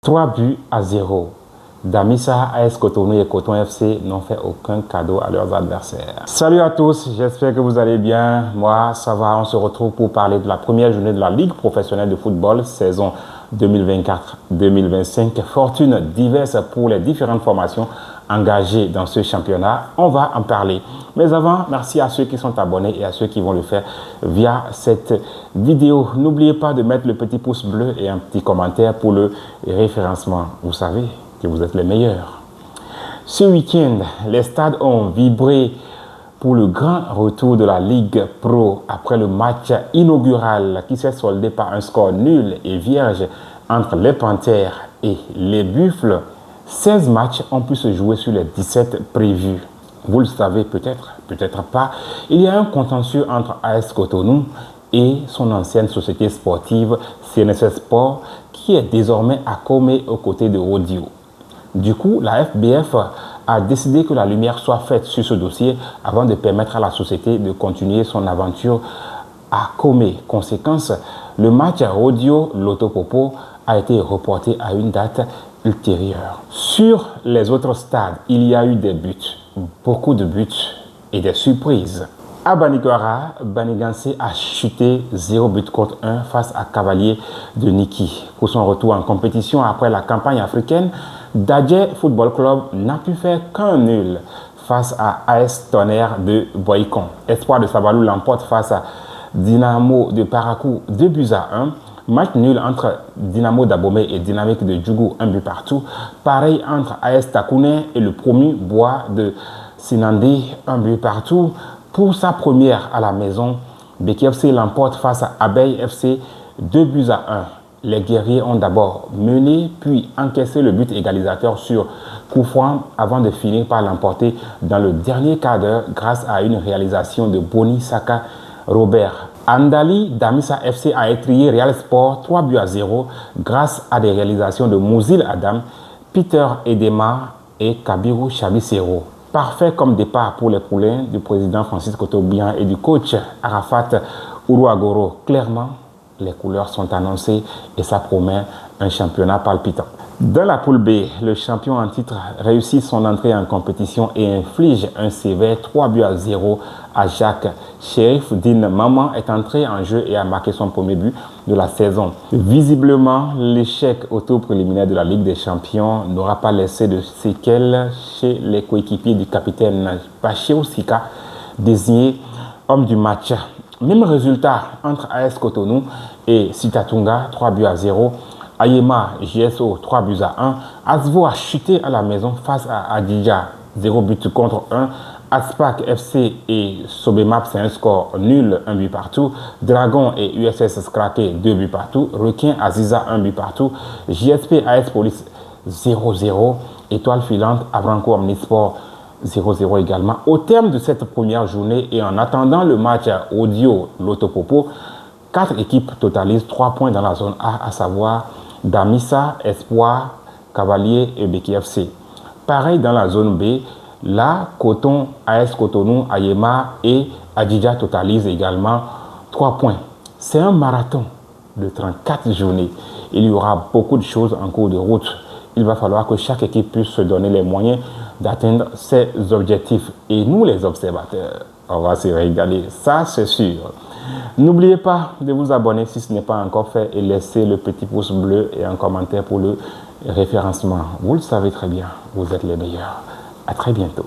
3-0. Damissa, AS Cotonou et Coton FC n'ont fait aucun cadeau à leurs adversaires. Salut à tous, j'espère que vous allez bien. Moi, ça va, on se retrouve pour parler de la première journée de la Ligue professionnelle de football, saison 2024-2025. Fortune diverse pour les différentes formations engagées dans ce championnat. On va en parler. Mais avant, merci à ceux qui sont abonnés et à ceux qui vont le faire via cette vidéo. N'oubliez pas de mettre le petit pouce bleu et un petit commentaire pour le référencement. Vous savez que vous êtes les meilleurs. Ce week-end, les stades ont vibré pour le grand retour de la Ligue Pro après le match inaugural qui s'est soldé par un score nul et vierge entre les Panthères et les Buffles. 16 matchs ont pu se jouer sur les 17 prévus. Vous le savez peut-être, peut-être pas. Il y a un contentieux entre AS Cotonou et son ancienne société sportive CNSS Sport qui est désormais à Comé aux côtés de Rodio. Du coup, la FBF a décidé que la lumière soit faite sur ce dossier avant de permettre à la société de continuer son aventure à Comé. Conséquence, le match Rodio Lotopopo a été reporté à une date ultérieure. Sur les autres stades, il y a eu des buts, beaucoup de buts et des surprises. À Banigara, Banigansé a chuté 0 but contre 1 face à Cavalier de Niki. Pour son retour en compétition après la campagne africaine, Dadje Football Club n'a pu faire qu'un nul face à AS Tonnerre de Boycon. Espoir de Sabalou l'emporte face à Dynamo de Parakou 2-1. Match nul entre Dynamo d'Abomey et Dynamique de Djougou, 1 but partout. Pareil entre AS Takouné et le promu Bois de Sinandi, 1 but partout. Pour sa première à la maison, BKFC l'emporte face à Abeille FC 2-1. Les guerriers ont d'abord mené puis encaissé le but égalisateur sur coup franc avant de finir par l'emporter dans le dernier quart d'heure grâce à une réalisation de Boni Saka Robert. Andali Damissa FC a étrié Real Sport 3-0 grâce à des réalisations de Mouzil Adam, Peter Edema et Kabiru Chabisero. Parfait comme départ pour les poulains du président Francis Kotobian et du coach Arafat Uruagoro. Clairement, les couleurs sont annoncées et ça promet un championnat palpitant. Dans la poule B, le champion en titre réussit son entrée en compétition et inflige un sévère 3-0 à Jacques. Sheriff Din Maman est entré en jeu et a marqué son premier but de la saison. Visiblement, l'échec au tour préliminaire de la Ligue des Champions n'aura pas laissé de séquelles chez les coéquipiers du capitaine Pacheo Sika, désigné homme du match. Même résultat entre AS Cotonou et Sitatunga, 3-0. Ayema GSO 3-1. Asvo a chuté à la maison face à Adidja, 0 but contre 1. Aspac FC et Sobemap, c'est un score nul, 1 but partout. Dragon et USS Skrake, 2 buts partout. Requin Aziza, 1 but partout. JSP AS Police 0-0. Étoile filante Avranco Omnisport 0-0 également. Au terme de cette première journée et en attendant le match Audio Lotopopo, 4 équipes totalisent 3 points dans la zone A, à savoir Damissa, Espoir, Cavalier et BKFC. Pareil dans la zone B, là, Coton, AS Cotonou, Ayema et Adidja totalisent également 3 points. C'est un marathon de 34 journées. Il y aura beaucoup de choses en cours de route. Il va falloir que chaque équipe puisse se donner les moyens d'atteindre ses objectifs. Et nous, les observateurs, on va se régaler, ça c'est sûr. N'oubliez pas de vous abonner si ce n'est pas encore fait et laisser le petit pouce bleu et un commentaire pour le référencement. Vous le savez très bien, vous êtes les meilleurs. À très bientôt.